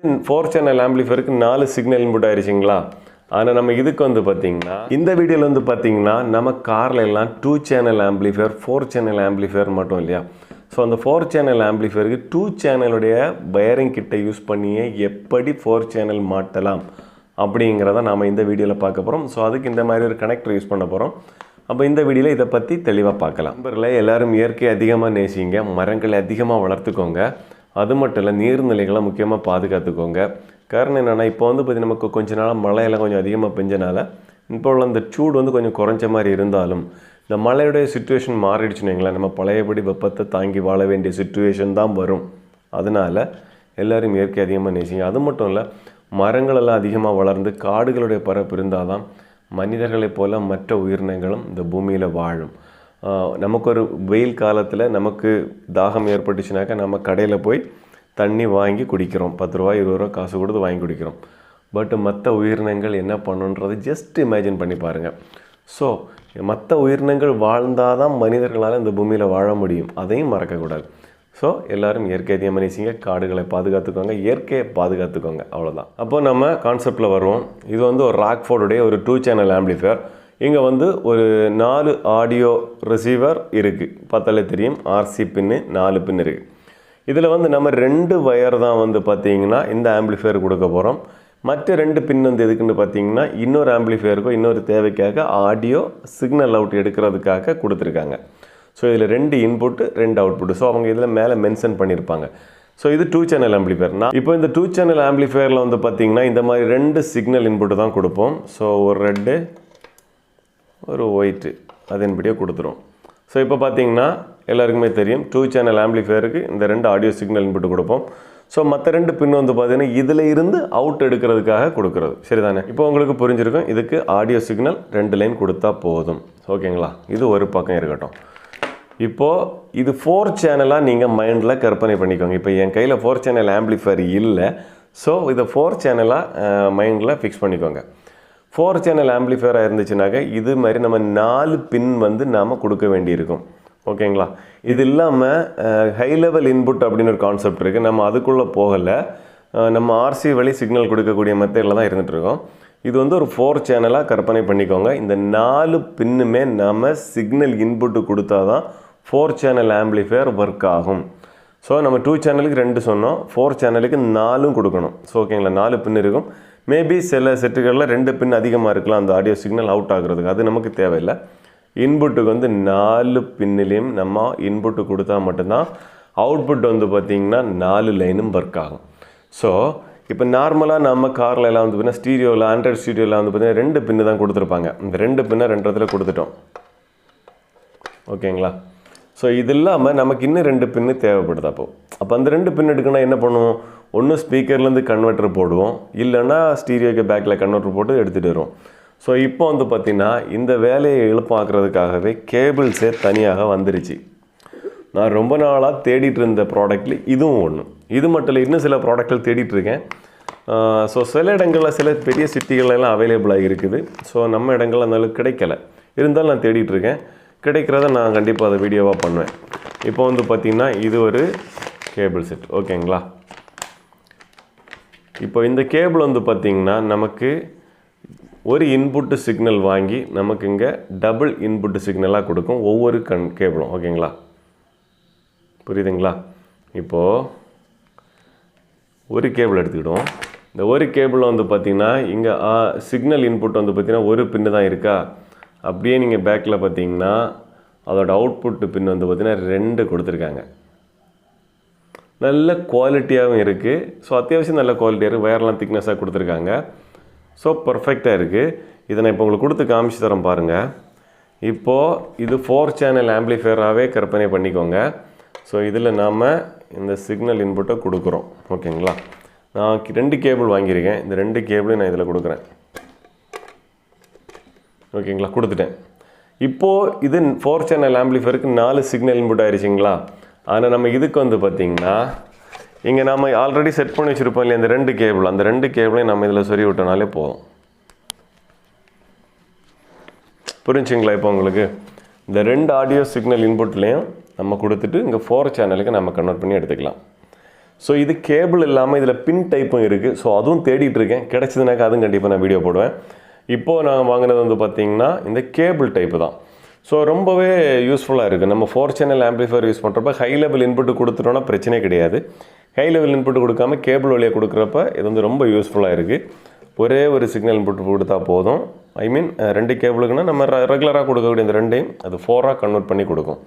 4 channel ஆம்பிளிஃபயருக்கு 4 signal input ஆயிருச்சுங்களா. ஆனால் நம்ம இதுக்கு வந்து பார்த்தீங்கன்னா இந்த வீடியோவில் வந்து பார்த்தீங்கன்னா நம்ம காரில் எல்லாம் 2 சேனல் ஆம்பிளிஃபயர் 4 சேனல் ஆம்பிளிஃபயர் மட்டும் இல்லையா. ஸோ அந்த 4 சேனல் ஆம்பிளிஃபயருக்கு 2 சேனலுடைய வயரிங் கிட்ட யூஸ் பண்ணியே எப்படி 4 சேனல் மாட்டலாம் அப்படிங்கிறத நாம் இந்த வீடியோவில் பார்க்க போகிறோம். ஸோ அதுக்கு இந்த மாதிரி ஒரு கனெக்டர் யூஸ் பண்ண போகிறோம். அப்போ இந்த வீடியோவில் இதை பற்றி தெளிவாக பார்க்கலாம். நண்பர்களே, எல்லோரும் இயற்கையை அதிகமாக நேசிங்க, மரங்களை அதிகமாக வளர்த்துக்கோங்க. அது மட்டும் இல்லை, நீர்நிலைகளை முக்கியமாக பாதுகாத்துக்கோங்க. காரணம் என்னென்னா, இப்போ வந்து பார்த்திங்கன்னா நமக்கு கொஞ்ச நாள் மழையெல்லாம் கொஞ்சம் அதிகமாக பெஞ்சனால இப்போ உள்ள இந்த சூடு வந்து கொஞ்சம் குறைஞ்ச மாதிரி இருந்தாலும் இந்த மழையுடைய சுச்சுவேஷன் மாறிடுச்சுன்னு வைங்களேன், நம்ம பழையபடி வெப்பத்தை தாங்கி வாழ வேண்டிய சுச்சுவேஷன் தான் வரும். அதனால் எல்லோரும் இயற்கை அதிகமாக நேசிங்க. அது மட்டும் இல்லை, மரங்களெல்லாம் அதிகமாக வளர்ந்து காடுகளுடைய பரப்பு இருந்தால் தான் மனிதர்களைப் போல மற்ற உயிரினங்களும் இந்த பூமியில் வாழும். நமக்கு ஒரு வெயில் காலத்தில் நமக்கு தாகம் ஏற்பட்டுச்சுனாக்கா நம்ம கடையில் போய் தண்ணி வாங்கி குடிக்கிறோம். 10 ரூபா 20 ரூபா காசு கொடுத்து வாங்கி குடிக்கிறோம். பட் மற்ற உயிரினங்கள் என்ன பண்ணுன்றதை ஜஸ்ட் இமேஜின் பண்ணி பாருங்கள். ஸோ மற்ற உயிரினங்கள் வாழ்ந்தால் தான் மனிதர்களால் இந்த பூமியில் வாழ முடியும். அதையும் மறக்கக்கூடாது. ஸோ எல்லோரும் இயற்கை அதிகமாக நேசிங்க, காடுகளை பாதுகாத்துக்கோங்க, இயற்கையை பாதுகாத்துக்கோங்க. அவ்வளோதான். அப்போ நம்ம கான்செப்டில் வருவோம். இது வந்து ஒரு ராக்ஃபோர்டுடைய ஒரு 2 சேனல் ஆம்பிளிஃபயர். இங்கே வந்து ஒரு 4 ஆடியோ ரிசீவர் இருக்குது. பார்த்தாலே தெரியும், ஆர்சி பின்னு 4 பின் இருக்குது. இதில் வந்து நம்ம 2 வயர் தான் வந்து பார்த்திங்கன்னா இந்த ஆம்பிளிஃபயர் கொடுக்க போகிறோம். மற்ற 2 பின் வந்து எதுக்குன்னு பார்த்தீங்கன்னா இன்னொரு ஆம்பிளிஃபயருக்கோ இன்னொரு தேவைக்காக ஆடியோ சிக்னல் அவுட் எடுக்கிறதுக்காக கொடுத்துருக்காங்க. ஸோ இதில் 2 இன்புட்டு 2 அவுட்புட்டு. ஸோ அவங்க இதில் மேலே மென்ஷன் பண்ணியிருப்பாங்க. ஸோ இது 2 சேனல் ஆம்பிளிஃபயர். இப்போ இந்த 2 சேனல் ஆம்பிளிஃபயரில் வந்து பார்த்திங்கன்னா இந்த மாதிரி 2 சிக்னல் இன்புட்டு தான் கொடுப்போம். ஸோ ஒரு ரெட்டு ஒரு ஒயிட்டு அதன்படியே கொடுத்துரும். ஸோ இப்போ பார்த்தீங்கன்னா எல்லாருக்குமே தெரியும், 2 சேனல் ஆம்பிளிஃபயருக்கு இந்த 2 ஆடியோ சிக்னல் இன்புட்டு கொடுப்போம். ஸோ மற்ற 2 பின் வந்து பார்த்தீங்கன்னா இதில் இருந்து அவுட் எடுக்கிறதுக்காக கொடுக்குறது. சரிதானே? இப்போ உங்களுக்கு புரிஞ்சிருக்கும். இதுக்கு ஆடியோ சிக்னல் 2 லைன் கொடுத்தா போதும். ஓகேங்களா? இது ஒரு பக்கம் இருக்கட்டும். இப்போது இது 4 சேனலாக நீங்கள் மைண்டில் கற்பனை பண்ணிக்கோங்க. இப்போ என் கையில் 4 சேனல் ஆம்பிளிஃபயர் இல்லை. ஸோ இதை 4 சேனலாக மைண்டில் ஃபிக்ஸ் பண்ணிக்கோங்க. 4 சேனல் ஆம்பிளிஃபயராக இருந்துச்சுனாக்க இது மாதிரி நம்ம 4 பின் வந்து நாம் கொடுக்க வேண்டியிருக்கும். ஓகேங்களா? இது இல்லாமல் ஹை லெவல் இன்புட் அப்படின்னு ஒரு கான்செப்ட் இருக்குது. நம்ம அதுக்குள்ளே போகலை. நம்ம ஆர்சி வழி சிக்னல் கொடுக்கக்கூடிய மெத்தடில் தான் இருந்துகிட்ருக்கோம். இது வந்து ஒரு 4 சேனலாக கற்பனை பண்ணிக்கோங்க. இந்த 4 பின்னுமே நாம் சிக்னல் இன்புட்டு கொடுத்தா தான் 4 சேனல் ஆம்பிளிஃபயர் ஒர்க் ஆகும். ஸோ நம்ம 2 சேனலுக்கு 2 சொன்னோம், 4 சேனலுக்கு 4 கொடுக்கணும். ஸோ ஓகேங்களா? 4 பின் இருக்கும். மேபி சில செட்டுகளில் 2 பின் அதிகமாக இருக்கலாம் அந்த ஆடியோ சிக்னல் அவுட் ஆகுறதுக்கு. அது நமக்கு தேவையில்லை. இன்புட்டுக்கு வந்து 4 பின்னிலையும் நம்ம இன்புட்டு கொடுத்தா மட்டும்தான் அவுட்புட் வந்து பார்த்திங்கன்னா 4 லைனும் ஒர்க் ஆகும். ஸோ இப்போ நார்மலாக நம்ம காரில் எல்லாம் வந்து பார்த்தீங்கன்னா ஸ்டீரியோவில் ஆண்ட்ராய்ட் ஸ்டீரியோவில் வந்து பார்த்திங்கன்னா 2 பின்னு தான் கொடுத்துருப்பாங்க. இந்த 2 பின்னை 2 இடத்துல கொடுத்துட்டோம். ஓகேங்களா? ஸோ இது இல்லாமல் நமக்கு இன்னும் 2 பின்னு தேவைப்படுது. அப்போ அந்த 2 பின் எடுக்கணும்னா என்ன பண்ணுவோம்? ஒன்று ஸ்பீக்கர்லேருந்து கன்வெர்ட்டர் போடுவோம், இல்லைன்னா ஸ்டீரியோக்கு பேக்கில் கன்வெர்ட்டர் போட்டு எடுத்துகிட்டு வருவோம். ஸோ இப்போ வந்து பார்த்திங்கன்னா இந்த வேலையை எளுப்பாக்குறதுக்காகவே கேபிள்ஸே தனியாக வந்துருச்சு. நான் ரொம்ப நாளாக தேடிட்டு இருந்த ப்ராடக்ட்டில் இதுவும் ஒன்று. இது மட்டும் இல்லை, இன்னும் சில ப்ராடக்ட்கள் தேடிட்டுருக்கேன். ஸோ சில இடங்களில் சில பெரிய சிட்டிகளெல்லாம் அவைலபிளாக இருக்குது. ஸோ நம்ம இடங்கள் அந்த அளவுக்கு கிடைக்கல. இருந்தாலும் நான் தேடிட்டுருக்கேன். கிடைக்கிறத நான் கண்டிப்பாக அதை வீடியோவாக பண்ணுவேன். இப்போ வந்து பார்த்திங்கன்னா இது ஒரு கேபிள் செட். ஓகேங்களா? இப்போ இந்த கேபிள் வந்து பார்த்திங்கன்னா நமக்கு ஒரு இன்புட்டு சிக்னல் வாங்கி நமக்கு இங்கே டபுள் இன்புட்டு சிக்னலாக கொடுக்கும் ஒவ்வொரு கேபிளும். ஓகேங்களா? புரியுதுங்களா? இப்போது ஒரு கேபிள் எடுத்துக்கிடுவோம். இந்த ஒரு கேபிள் வந்து பார்த்திங்கன்னா இங்கே சிக்னல் இன்புட் வந்து பார்த்திங்கன்னா ஒரு பின்னு தான் இருக்கா. அப்படியே நீங்கள் பேக்கில் பார்த்தீங்கன்னா அதோட அவுட்புட்டு பின் வந்து பார்த்திங்கன்னா 2 கொடுத்துருக்காங்க. நல்ல குவாலிட்டியாகவும் இருக்குது. ஸோ அத்தியாவசியம் நல்ல குவாலிட்டியாக இருக்குது. வயர்லாம் திக்னஸாக கொடுத்துருக்காங்க. ஸோ பர்ஃபெக்டாக இருக்குது. இதை நான் இப்போ உங்களுக்கு கொடுத்து காமிச்சு தரேன் பாருங்கள். இப்போது இது 4 சேனல் ஆம்பிளிஃபயராகவே கற்பனை பண்ணிக்கோங்க. ஸோ இதில் நாம் இந்த சிக்னல் இன்புட்டை கொடுக்குறோம். ஓகேங்களா? நான் 2 கேபிள் வாங்கியிருக்கேன். இந்த 2 கேபிளையும் நான் இதில் கொடுக்குறேன். ஓகேங்களா? கொடுத்துட்டேன். இப்போது இது 4 சேனல் ஆம்பிளிஃபயருக்கு 4 சிக்னல் இன்புட் ஆயிடுச்சிங்களா. ஆனால் நம்ம இதுக்கு வந்து பார்த்திங்கன்னா இங்கே நம்ம ஆல்ரெடி செட் பண்ணி வச்சுருப்போம் இல்லையா, இந்த 2 கேபிள், அந்த 2 கேபிளையும் நம்ம இதில் சொறி விட்டனாலே போதும். புரிஞ்சுங்களா? இப்போ உங்களுக்கு இந்த 2 ஆடியோ சிக்னல் இன்புட்லேயும் நம்ம கொடுத்துட்டு இங்கே 4 சேனலுக்கு நம்ம கன்வெர்ட் பண்ணி எடுத்துக்கலாம். ஸோ இது கேபிள் இல்லாமல் இதில் பின் டைப்பும் இருக்குது. ஸோ அதுவும் தேடிட்டு இருக்கேன், கிடச்சிதுனாக்கா அதுவும் கண்டிப்பாக நான் வீடியோ போடுவேன். இப்போது நான் வாங்கினது வந்து பார்த்திங்கன்னா இந்த கேபிள் டைப்பு தான். ஸோ ரொம்பவே யூஸ்ஃபுல்லாக இருக்குது. நம்ம 4 சேனல் ஆம்பிளிஃபையர் யூஸ் பண்ணுறப்ப ஹை லெவல் இன்புட்டு கொடுத்துட்டோன்னா பிரச்சனையே கிடையாது. ஹை லெவல் இன்புட்டு கொடுக்காம கேபிள் வழியாக கொடுக்குறப்ப இது வந்து ரொம்ப யூஸ்ஃபுல்லாக இருக்குது. ஒரே ஒரு சிக்னல் இன்புட் கொடுத்தா போதும். ஐ மீன் 2 கேபிளுக்குன்னா நம்ம ரெகுலராக கொடுக்கக்கூடிய இந்த 2ஐயும் அது 4ஆக கன்வெர்ட் பண்ணி கொடுக்கும்.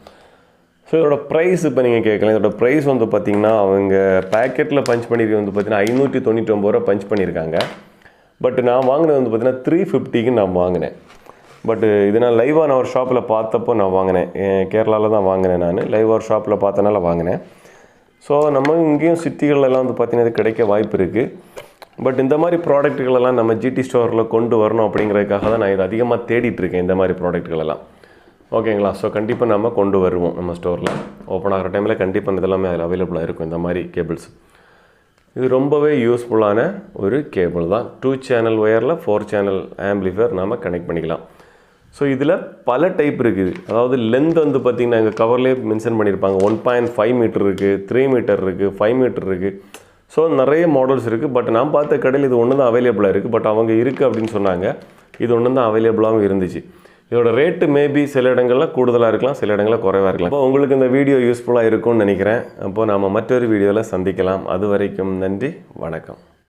ஸோ இதோட ப்ரைஸ் இப்போ நீங்கள் கேட்கலாம். இதோட ப்ரைஸ் வந்து பார்த்திங்கன்னா அவங்க பேக்கெட்டில் பஞ்ச் பண்ணியிருக்க வந்து பார்த்திங்கன்னா 599 ரூபா பஞ்ச் பண்ணியிருக்காங்க. பட் நான் வாங்கினது வந்து பார்த்திங்கன்னா 350க்கு நான் வாங்கினேன். பட் இது நான் லைவாக நான் ஒரு ஷாப்பில் பார்த்தப்போ நான் வாங்கினேன். கேரளாவில் தான் வாங்கினேன். நான் லைவாக ஒரு ஷாப்பில் பார்த்தனால வாங்கினேன். ஸோ நம்ம இங்கேயும் சிட்டிகளெல்லாம் வந்து பார்த்திங்கன்னா இது கிடைக்க வாய்ப்பு இருக்குது. பட் இந்த மாதிரி ப்ராடக்ட்டுகளெல்லாம் நம்ம ஜிடி ஸ்டோரில் கொண்டு வரணும் அப்படிங்கிறதுக்காக தான் நான் இது அதிகமாக தேடிட்டுருக்கேன், இந்த மாதிரி ப்ராடக்ட்டுகளெல்லாம். ஓகேங்களா? ஸோ கண்டிப்பாக நம்ம கொண்டு வருவோம். நம்ம ஸ்டோரில் ஓப்பன் ஆகிற டைமில் கண்டிப்பாக இதெல்லாமே அதில் அவைலபிளாக இருக்கும், இந்த மாதிரி கேபிள்ஸ். இது ரொம்பவே யூஸ்ஃபுல்லான ஒரு கேபிள் தான். 2 சேனல் ஒயரில் 4 சேனல் ஆம்பிளிஃபையர் நாம் கனெக்ட் பண்ணிக்கலாம். ஸோ இதில் பல டைப் இருக்குது. அதாவது லென்த் வந்து பார்த்திங்கன்னா எங்கள் கவர்லேயே மென்ஷன் பண்ணியிருப்பாங்க. 1.5 மீட்டர் இருக்குது, 3 மீட்டர் இருக்குது, 5 மீட்டர் இருக்குது. ஸோ நிறைய மாடல்ஸ் இருக்குது. பட் நான் பார்த்த கடையில் இது ஒன்று தான் அவைலபிளாக இருக்குது. பட் அவங்க இருக்குது அப்படின்னு சொன்னாங்க. இது ஒன்று தான் அவைலபிளாகவும் இருந்துச்சு. இதோட ரேட்டு மேபி சில இடங்களில் கூடுதலாக இருக்கலாம், சில இடங்களில் குறைவாக இருக்கலாம். அப்போ உங்களுக்கு இந்த வீடியோ யூஸ்ஃபுல்லாக இருக்கும்னு நினைக்கிறேன். அப்போது நாம் மற்றொரு வீடியோவில் சந்திக்கலாம். அது வரைக்கும் நன்றி, வணக்கம்.